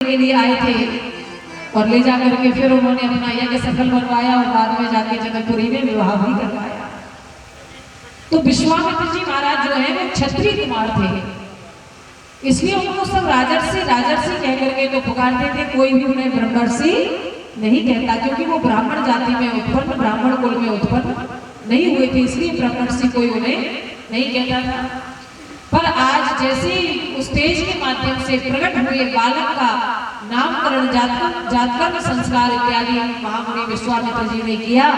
के लिए आए थे और ले जाकर के फिर उन्होंने अपना यज्ञ सफल बनवाया और बाद में जाके जनकपुरी में विवाह भी करवाया। तो विश्वामित्र जी महाराज जो है वो क्षत्रिय कुमार थे, इसलिए उनको सब राजर्षि कह करके तो पुकारते थे। कोई भी उन्हें ब्रह्मर्षि नहीं कहता, क्योंकि वो ब्राह्मण जाति में उत्पन्न, ब्राह्मण कुल में उत्पन्न नहीं हुए थे, इसलिए ब्रह्मर्षि कोई उन्हें नहीं कहता था। पर आज जैसे उस तेज के माध्यम से प्रकट हुए बालक का नामकरण जातकर्म संस्कार इत्यादि महामुनि विश्वामित्र जी ने किया,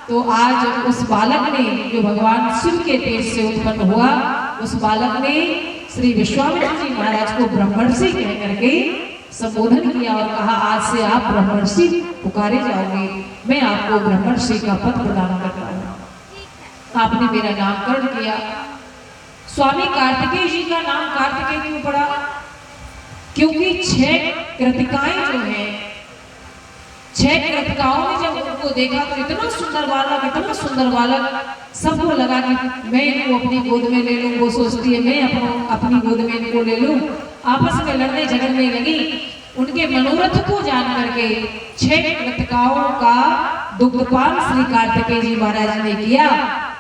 तो आज उस बालक ने जो भगवान शिव के तेज से उत्पन्न हुआ, उस बालक ने श्री विश्वामित्र जी महाराज को ब्रह्मर्षि कह करके संबोधन किया और कहा, आज से आप ब्रह्मर्षि पुकारे जाओगे, मैं आपको ब्रह्मर्षि का पद प्रदान करता हूँ। आपने मेरा नामकरण किया। स्वामी कार्तिकेय जी का नाम कार्तिकेय क्यों पड़ा? क्योंकि 6 कृतिकाएं जो हैं, 6 कृतिकाओं ने जब उनको देखा तो इतना सुंदर बालक, सबको लगा कि मैं इनको अपनी गोद में ले लूं। वो सोचती है मैं अपनी गोद में इनको ले लूं। आपस में लड़ने झगड़ने लगी। उनके मनोरथ को जान करके 6 कृतिकाओं का दुग्धपान श्री कार्तिकेय जी महाराज ने किया।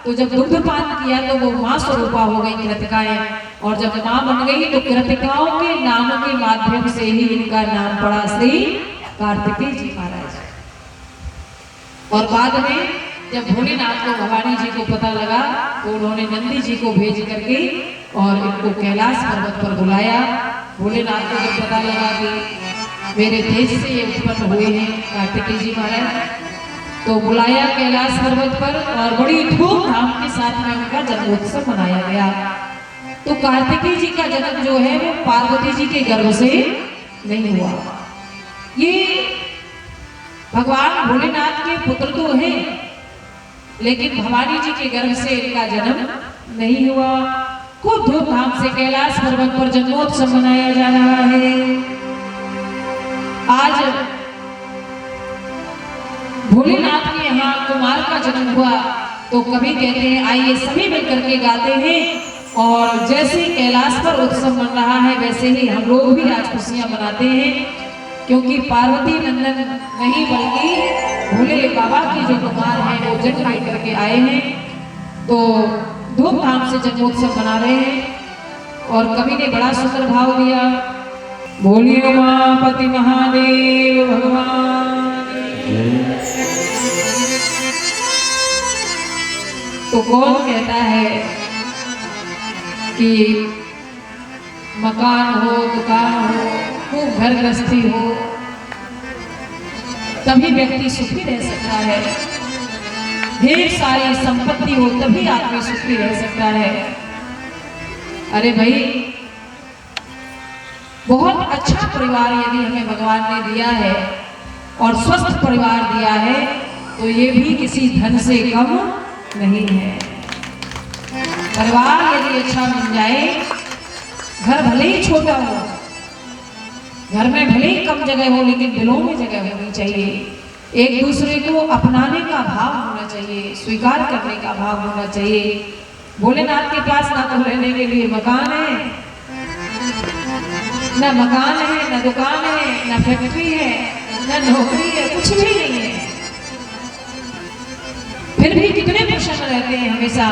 तो जब दुग्धपान किया तो वो मां स्वरूपा हो गई कृतिकाएं, और जब मां बन गई तो कृतिकाओं के नाम के माध्यम से ही इनका नाम पड़ा श्री कार्तिकेय जी महाराज। और बाद में जब भोलेनाथ को भवानी जी को पता लगा तो उन्होंने नंदी जी को भेज करके और इनको कैलाश पर्वत पर बुलाया। भोलेनाथ को जब पता लगा कि मेरे तेज से ये उत्पन्न हुए हैं कार्तिकेय जी महाराज, तो बुलाया कैलाश पर्वत पर और बड़ी धूमधाम के साथ में उनका जन्मोत्सव मनाया गया। तो कार्तिकेय जी का जन्म जो है वो पार्वती जी के गर्भ से नहीं हुआ। ये भगवान भोलेनाथ के पुत्र तो हैं, लेकिन भवानी जी के गर्भ से इनका जन्म नहीं हुआ। खूब धूमधाम से कैलाश पर्वत पर जन्मोत्सव मनाया जा रहा है। आज भोलेनाथ के यहाँ कुमार का जन्म हुआ तो कभी कहते हैं आइए सभी मिलकर के गाते हैं, और जैसे कैलाश पर उत्सव मन रहा है वैसे ही हम लोग भी आज खुशियां मनाते हैं, क्योंकि पार्वती नंदन नहीं बल्कि भोले बाबा के जो कुमार हैं वो जन्म लेकर के आए हैं। तो धूमधाम से जन्मोत्सव मना रहे हैं। और कवि ने बड़ा सुंदर भाव दिया, बोलिए उमापति महादेव भगवान। तो कौन कहता है कि मकान हो, दुकान हो, खूब घर गृहस्थी हो तभी व्यक्ति सुखी रह सकता है, ढेर सारी संपत्ति हो तभी आदमी सुखी रह सकता है। अरे भाई, बहुत अच्छा परिवार यदि हमें भगवान ने दिया है और स्वस्थ परिवार दिया है तो ये भी किसी धन से कम नहीं है। परिवार यदि अच्छा बन जाए, घर भले ही छोटा हो, घर में भले ही कम जगह हो, लेकिन दिलों में जगह होनी चाहिए। एक दूसरे को अपनाने का भाव होना चाहिए, स्वीकार करने का भाव होना चाहिए। भोलेनाथ के पास ना तो रहने के लिए मकान है, न मकान है, न दुकान है, न फैक्ट्री है, न नौकरी है, कुछ भी नहीं है। फिर भी कितने प्रसन्न रहते हैं हमेशा,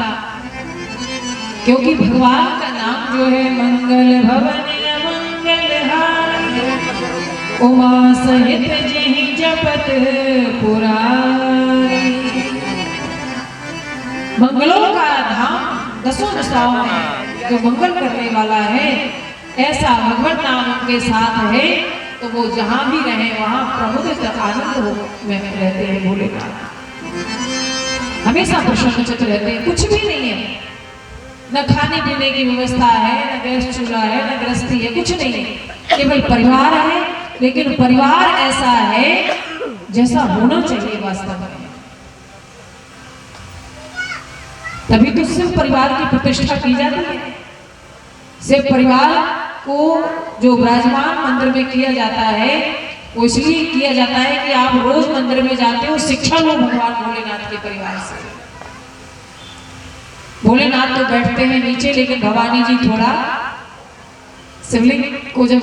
क्योंकि भगवान का नाम जो है मंगल भवन मंगलहारी, उमा सहित जहि जपत पुरारी। मंगलों का धाम 10 दिशाओं में जो मंगल करने वाला है, ऐसा भगवान नाम उनके साथ है तो वो जहां भी रहे वहां प्रमुदित आनंद में रहते हैं। भोलेनाथ हमेशा प्रसन्न चित्त रहते हैं। कुछ भी नहीं है, न खाने पीने की व्यवस्था है, न गैस चूल्हा है, न गृहस्थी है, कुछ नहीं है, केवल परिवार है। लेकिन परिवार ऐसा है जैसा होना चाहिए वास्तव में, तभी तो सिर्फ परिवार की प्रतिष्ठा की जाती है। सिर्फ परिवार को जो विराजमान मंदिर में किया जाता है वो इसलिए किया जाता है कि आप रोज मंदिर में जाते हो, शिक्षा लो भगवान भोलेनाथ के परिवार से। भोलेनाथ तो बैठते हैं नीचे, लेकिन भवानी जी थोड़ा शिवलिंग को जब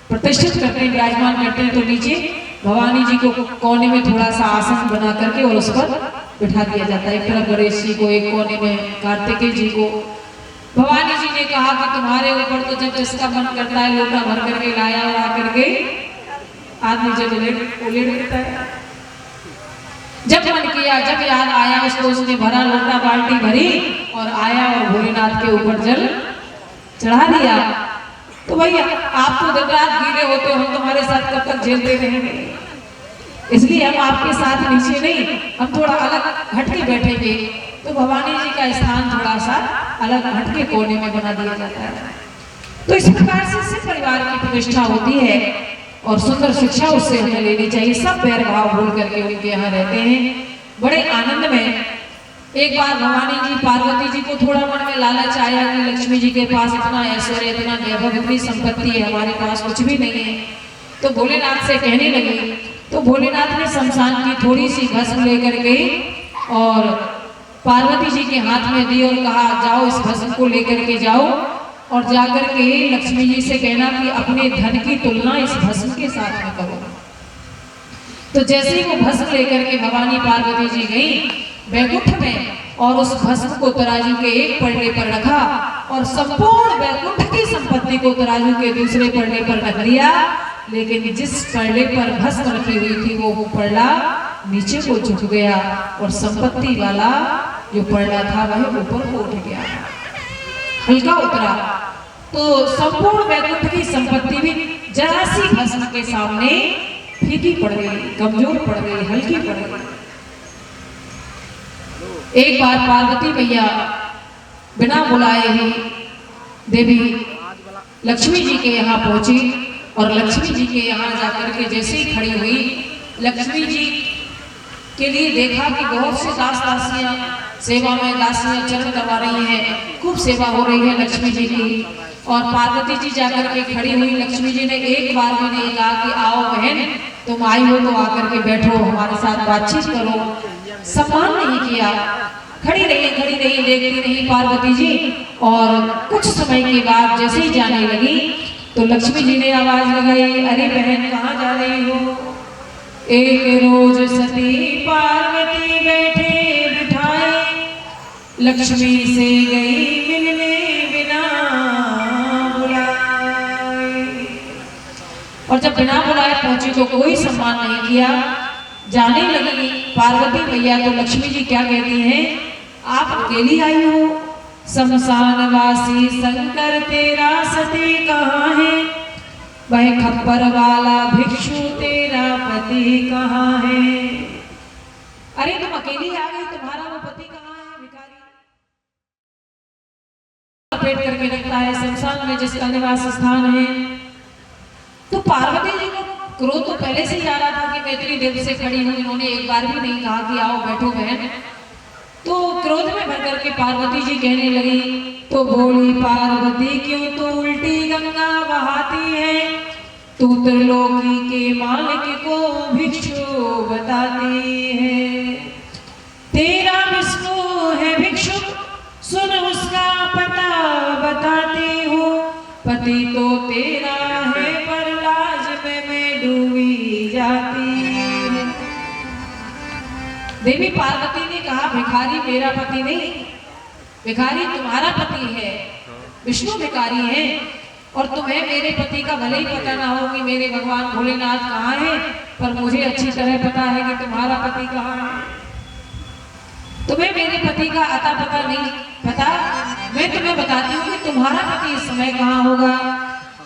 प्रतिष्ठित करते हैं, विराजमान करते हैं, तो नीचे भवानी जी को कोने में थोड़ा सा आसन बना करके और उस पर बिठा दिया जाता है। एक तरफ गणेश जी को, एक कोने में कार्तिकेय जी को। भवानी जी ने कहा कि तुम्हारे ऊपर तो जब जिसका मन करता है लोटा भर करके लाया और आकर के आदमी जब उलेट देता है। जब मन किया, जब याद आया उसको, उसने भरा लोटा, बाल्टी भरी और आया और भोलेनाथ के ऊपर जल चढ़ा दिया। तो भैया आप तो दिन रात गीले होते हो, हम तुम्हारे साथ कब तक झेलते रहेंगे, इसलिए हम आपके साथ नीचे नहीं, हम थोड़ा अलग हटके बैठेंगे। तो भवानी जी का स्थान थोड़ा सा अलग हटके कोने में बना दिया जाता है। तो इस प्रकार से परिवार की प्रतिष्ठा होती है और सुंदर शिक्षा उससे हमें लेनी चाहिए। सब बैर भाव भूल करके उनके यहाँ रहते हैं बड़े आनंद में। एक बार भवानी जी पार्वती जी को थोड़ा मन में लालच आया कि लक्ष्मी जी के पास इतना ऐश्वर्य, इतना वैभव, इतनी संपत्ति है, हमारे पास कुछ भी नहीं है। तो भोलेनाथ से कहने लगी। तो भोलेनाथ ने शमशान की थोड़ी सी भस्म लेकर के और पार्वती जी के हाथ में दी और कहा जाओ इस भस्म को लेकर के जाओ और जाकर के लक्ष्मी जी से कहना कि अपने धन की तुलना इस भस्म के साथ में करो। तो जैसे ही वो भस्म लेकर के भवानी पार्वती जी गई वैकुंठ में और उस भस्म को तराजू के एक पलड़े पर रखा और संपूर्ण वैकुंठ की संपत्ति को तराजू के दूसरे पलड़े पर रख दिया। लेकिन जिस पलड़े पर भस्म रखी हुई थी वो पलड़ा नीचे को झुक गया और संपत्ति वाला जो पलड़ा था वह ऊपर को उठ गया, हल्का उतरा। तो संपूर्ण वैकुंठ की संपत्ति भी जरा सी भस्म के सामने फीकी पड़ गई, कमजोर पड़ गई, हल्की पड़ गई। एक बार पार्वती मैया बिना बुलाए ही देवी लक्ष्मी जी के यहाँ पहुंची और लक्ष्मी जी के यहाँ जाकर के जैसे ही खड़ी हुई, लक्ष्मी जी के लिए देखा कि बहुत से दास दासियां सेवा में, दासियां चरण करवा रही हैं, खूब सेवा हो रही है लक्ष्मी जी की। और पार्वती जी जाकर के खड़ी हुई। लक्ष्मी जी ने एक बार भी नहीं कहा कि आओ बहन तुम आई हो तो आकर के बैठो, हमारे साथ बातचीत करो, सम्मान नहीं किया। खड़ी रही, देखती रही पार्वती जी। और कुछ समय के बाद जैसे ही जाने लगी तो लक्ष्मी जी ने आवाज लगाई, अरे बहन कहाँ जा रही हो? एक रोज सती पार्वती बैठे बिठाए, लक्ष्मी से गई मिलने बिना बुलाए। और जब बिना बुलाए पहुंची तो कोई सम्मान नहीं किया। जाने लगी पार्वती मैया तो लक्ष्मी जी क्या कहती हैं, आप अकेली आई हो? शमशानवासी शंकर तेरा सती कहाँ है? वह खप्पर वाला भिक्षु तेरा पति कहाँ है? अरे तुम अकेली आ गई, तुम्हारा वो पति कहाँ है? भिखारी लपेट करके रखता है शमशान में जिसका निवास स्थान है। तो पार्वती जी को क्रोध तो पहले से ही आ रहा था कि मैं इतनी देर से खड़ी हूँ, इन्होंने एक बार भी नहीं कहा कि आओ बैठो बहन। तो क्रोध में भर करके पार्वती जी कहने लगी, तो बोली पार्वती क्यों तो उल्टी गंगा बहाती है, तू त्रिलोकी के मालिक को भिक्षु बताती है। तेरा विष्णु है भिक्षु, सुन उसका पता बताती हूँ, पति तो तेरा है पर लाज में मैं डूबी जाती हूँ। देवी पार्वती ने कहा, भिखारी मेरा पति नहीं, भिखारी तुम्हारा पति है, विष्णु भिखारी है। और तुम्हें मेरे पति का भले ही पता ना हो कि मेरे भगवान भोलेनाथ कहाँ है, पर मुझे अच्छी तरह पता है कि तुम्हारा पति कहाँ है। तुम्हें मेरे पति का अता पता नहीं पता, मैं तुम्हें बताती हूँ कि तुम्हारा पति इस समय कहाँ होगा।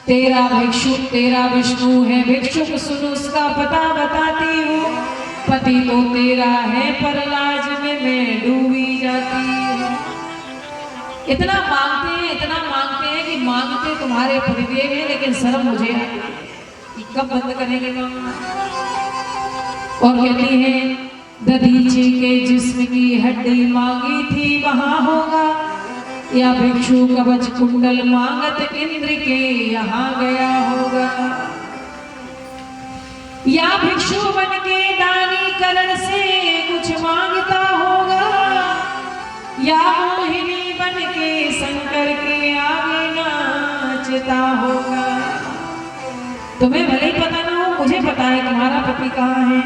तेरा भिक्षु तेरा विष्णु है भिक्षुक, सुन उसका पता बताती हूँ, पति तो तेरा है पर लाज में मैं डूबी जाती हूँ। इतना मांगते हैं कि मांगते तुम्हारे पतिदेव हैं, लेकिन शर्म मुझे कि कब बंद करेंगे मांगना। और कहती है, दधीचे के जिस्म की हड्डी मांगी थी वहां होगा, या भिक्षु कवच कुंडल मांगत इंद्र के यहाँ गया होगा। या भिक्षु बन के दानी करण से कुछ मांगता होगा, या मोहिनी बन के शंकर के आगे नाचता होगा। तुम्हें भले ही पता ना हो, मुझे पता है तुम्हारा पति कहाँ है।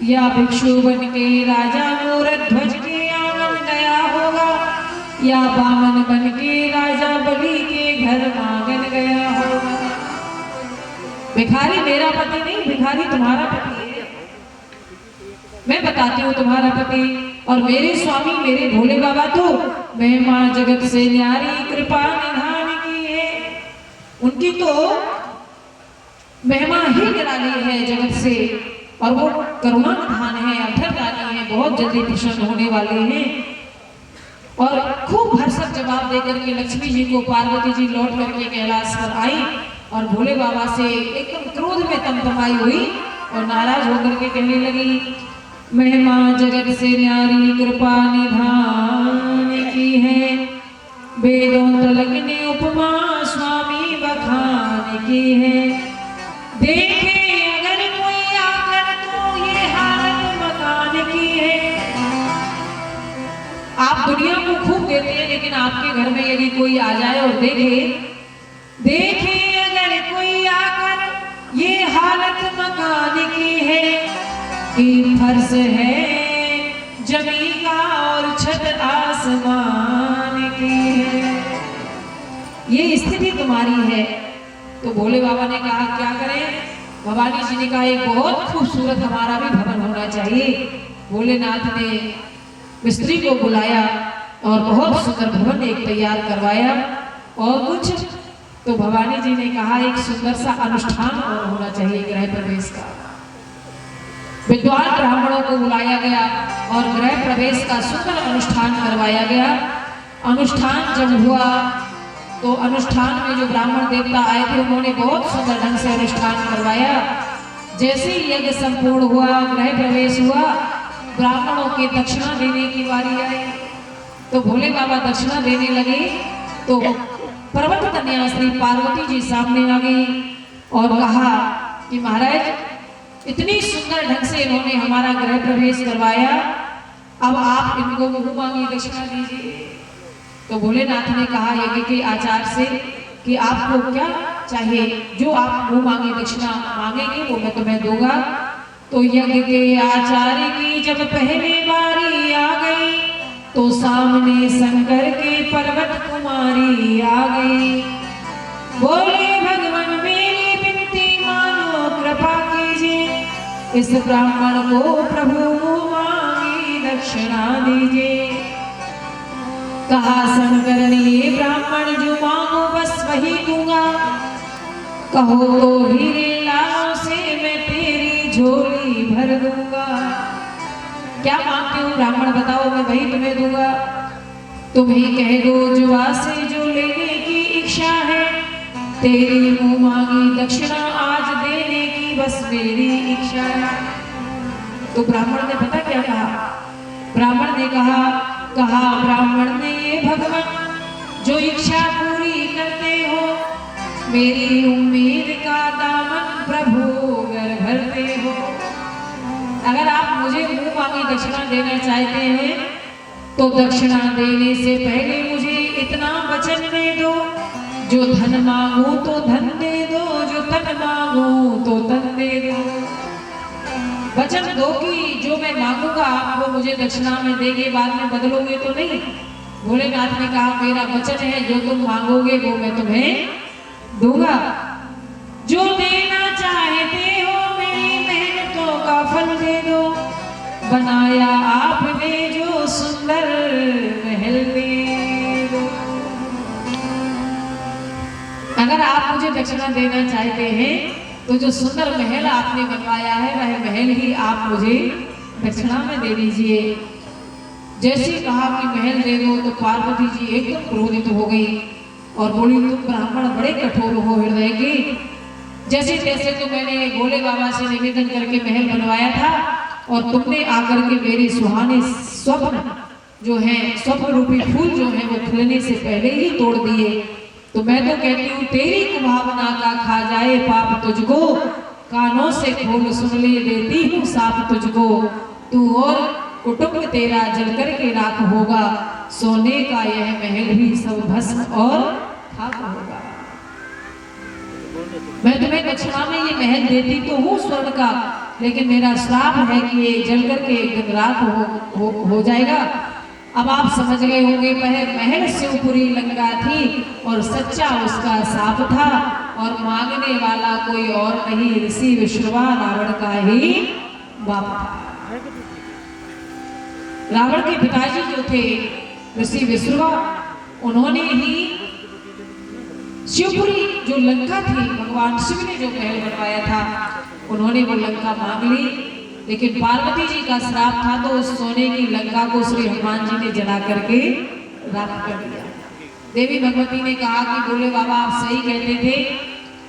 या भिक्षु बन के राजा मूरत ध्वज के आंगन गया होगा, या बामन बन के राजा बलि के घर मांगन गया होगा। भिखारी मेरा पति नहीं, भिखारी तुम्हारा पति है। मैं बताती हूँ तुम्हारा पति और मेरे स्वामी मेरे भोले बाबा तो महिमा जगत से न्यारी कृपा निधान की है। उनकी तो महिमा ही निराली है जगत से, और वो करुणा निधान है, अभयदानी है, बहुत जल्दी प्रसन्न होने वाले हैं। और खूब भरसक जवाब देकर के लक्ष्मी जी को पार्वती जी लौट करके कैलाश पर आई और भोले बाबा से एकदम क्रोध में तमतमाई हुई और नाराज होकर के कहने लगी, महिमा जगत से न्यारी कृपा निधान की है, वेदों तलक ने उपमा स्वामी बखान की है। देखे अगर कोई आकर तो ये हालत मकान की है। आप दुनिया को खूब देते हैं, लेकिन आपके घर में यदि कोई आ जाए और देखे अगर कोई आकर ये हालत मकान की है, कि फर्श है जमी का और छत आसमान की है। ये स्थिति तुम्हारी है। तो भोले बाबा ने कहा क्या करें? भवानी जी ने कहा एक बहुत खूबसूरत हमारा भी भवन होना चाहिए। भोलेनाथ ने मिस्त्री को बुलाया और बहुत सुंदर भवन एक तैयार करवाया। और कुछ तो भवानी जी ने कहा एक सुंदर सा अनुष्ठान और होना चाहिए गृह प्रवेश का। विद्वान ब्राह्मणों को बुलाया गया और गृह प्रवेश का सुंदर अनुष्ठान करवाया गया। अनुष्ठान जब हुआ तो अनुष्ठान में जो ब्राह्मण देवता आए थे उन्होंने बहुत सुंदर ढंग से अनुष्ठान करवाया। जैसे ही यज्ञ संपूर्ण हुआ, गृह प्रवेश हुआ, ब्राह्मणों की दक्षिणा देने की बारी आई। तो भोले बाबा दक्षिणा देने लगे तो पर्वत कन्या श्री पार्वती जी सामने आ गई और कहा कि महाराज इतनी सुंदर ढंग से इन्होंने हमारा गृह प्रवेश करवाया, अब आप इनको मुंह मांगी दक्षिणा दीजिए। तो भोलेनाथ ने कहा यज्ञ के आचार से कि आपको क्या चाहिए, जो आप मुंह मांगी दक्षिणा मांगेंगे वो मैं तुम्हें दूंगा। तो यज्ञ के आचार्य की जब पहली बारी आ गई तो सामने शंकर के पर्वत कुमारी आ गई। बोले भगवान मेरी विनती मानो कृपा कीजिए, इस ब्राह्मण को प्रभु मुंह मांगी दक्षिणा दीजिए। कहा शंकर ने ये ब्राह्मण जो मांगो बस वही दूंगा, कहो तो हीरे लालों से मैं तेरी झोली भर दूंगा। क्या मांगते हो ब्राह्मण बताओ, मैं वही तुम्हें दूंगा। तुम ही कह दो जुआ से जो लेने की इच्छा है, तेरी मुंह मांगी दक्षिणा आज देने की बस मेरी इच्छा है। तो ब्राह्मण ने पता क्या कहा? ब्राह्मण ने कहा ब्राह्मण ने ये भगवान जो इच्छा पूरी करते हो, मेरी उम्मीद का दामन प्रभु घर भरते हो। अगर आप मुझे मुंह मांगी दक्षिणा देना चाहते हैं तो दक्षिणा देने से पहले मुझे इतना वचन दे दो, जो धन मांगू तो धन दे दो, जो तन मांगू तो तन दे दो। वचन दो कि जो मैं मांगूंगा आप वो मुझे दक्षिणा में देंगे, बाद में बदलोगे तो नहीं। भोलेनाथ ने कहा मेरा वचन है जो तुम मांगोगे वो मैं तुम्हें दूंगा। जो देना चाहते हो मेरी मेहनतों का फल दे दो, बनाया आपने जो सुंदर महल दे दो। अगर आप मुझे दक्षिणा देना चाहते हैं तो जो सुंदर महल आपने बनवाया है वह महल ही आप मुझे दक्षिणा में दे दीजिए। जैसे कहा कि महल दे दो तो पार्वती जी एकदम क्रोधित हो गई और बोली तुम ब्राह्मण बड़े कठोर हो हृदय के, जैसे तैसे तो मैंने भोले बाबा से निवेदन करके महल बनवाया था और तुमने आकर के मेरे सुहाने स्वप्न जो है स्वप्न रूपी फूल जो है वो खिलने से पहले ही तोड़ दिए। तो मैं तो कहती हूँ तेरी कुभावना का खा जाए पाप तुझको, कानों से खोल सुन ले देती हूँ साप तुझको। तू और कुटुंब तेरा जल कर के राख होगा, सोने का यह महल भी सब भस्म और खाक होगा। मैं तुम्हें दक्षिणा में ये महल देती तो हूँ स्वर्ण का, लेकिन मेरा श्राप है कि ये जल करके एक दिन राख हो जाएगा। अब आप समझ गए होंगे, महल शिवपुरी लंका थी और सच्चा उसका साप था, और मांगने वाला कोई और नहीं, ऋषि विश्रवा रावण का ही बाप था। रावण के पिताजी जो थे ऋषि विश्रवा, उन्होंने ही शिवपुरी जो लंका थी, भगवान शिव ने जो महल बनवाया था, उन्होंने वो लंका मांग ली। लेकिन पार्वती जी का श्राप था, तो उस सोने की लंका को श्री हनुमान जी ने जला करके राख कर दिया। देवी भगवती ने कहा कि बोले बाबा आप सही कहते थे,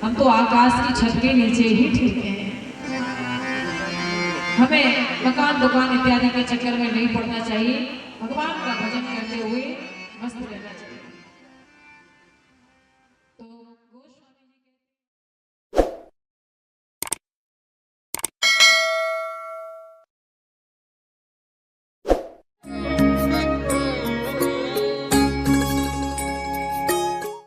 हम तो आकाश की छत के नीचे ही ठीक हैं, हमें मकान दुकान इत्यादि के चक्कर में नहीं पड़ना चाहिए, भगवान का भजन करते हुए मस्त रहना चाहिए।